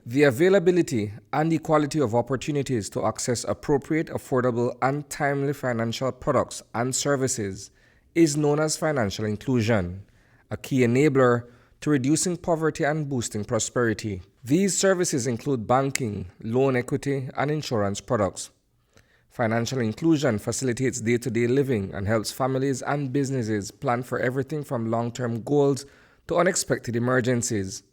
The availability and equality of opportunities to access appropriate, affordable, and timely financial products and services is known as financial inclusion, a key enabler to reducing poverty and boosting prosperity. These services include banking, loan equity, and insurance products. Financial inclusion facilitates day-to-day living and helps families and businesses plan for everything from long-term goals to unexpected emergencies.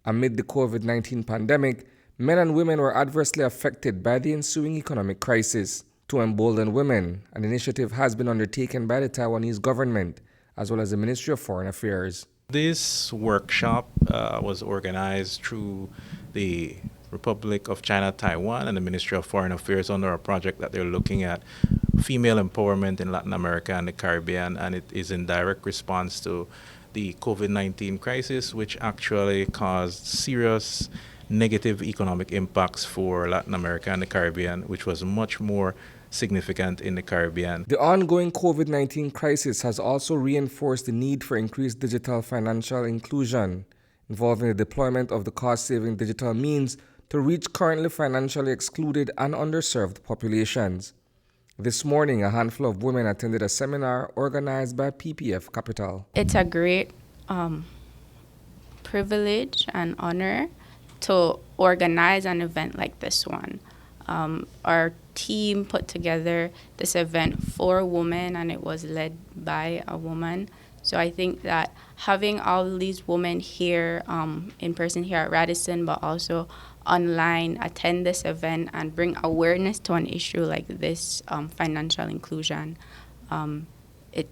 Amid the COVID-19 pandemic, men and women were adversely affected by the ensuing economic crisis. To embolden women, an initiative has been undertaken by the Taiwanese government as well as the Ministry of Foreign Affairs. This workshop was organized through the Republic of China, Taiwan, and the Ministry of Foreign Affairs under a project that they're looking at female empowerment in Latin America and the Caribbean, and it is in direct response to the COVID-19 crisis, which actually caused serious negative economic impacts for Latin America and the Caribbean, which was much more significant in the Caribbean. The ongoing COVID-19 crisis has also reinforced the need for increased digital financial inclusion, involving the deployment of the cost-saving digital means to reach currently financially excluded and underserved populations. This morning, a handful of women attended a seminar organized by PPF Capital. It's a great privilege and honor to organize an event like this one. Our team put together this event for women, and it was led by a woman. So I think that having all these women here in person here at Radisson, but also online, attend this event and bring awareness to an issue like this, financial inclusion, it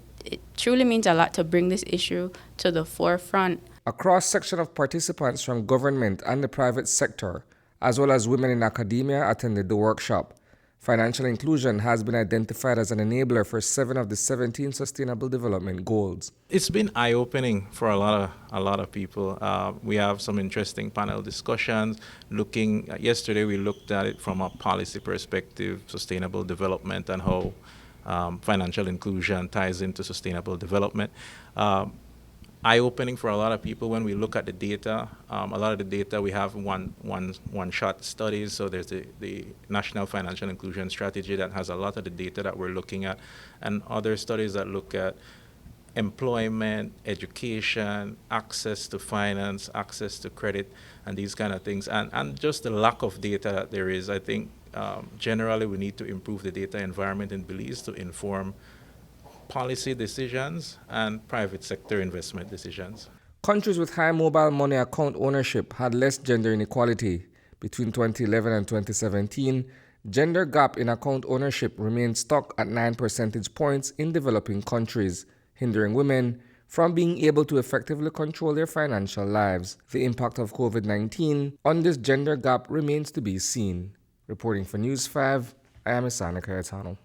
truly means a lot to bring this issue to the forefront. A cross-section of participants from government and the private sector, as well as women in academia, attended the workshop. Financial inclusion has been identified as an enabler for 7 of the 17 Sustainable Development Goals. It's been eye-opening for a lot of people. We have some interesting panel discussions. Yesterday we looked at it from a policy perspective, sustainable development, and how financial inclusion ties into sustainable development. Eye-opening for a lot of people when we look at the data. A lot of the data we have one-shot studies. So there's the National Financial Inclusion Strategy that has a lot of the data that we're looking at, and other studies that look at employment, education, access to finance, access to credit, and these kind of things. And just the lack of data that there is, I think generally we need to improve the data environment in Belize to inform policy decisions and private sector investment decisions. Countries with high mobile money account ownership had less gender inequality. Between 2011 and 2017, gender gap in account ownership remained stuck at 9 percentage points in developing countries, hindering women from being able to effectively control their financial lives. The impact of COVID-19 on this gender gap remains to be seen. Reporting for News 5, I am Isani Cayetano.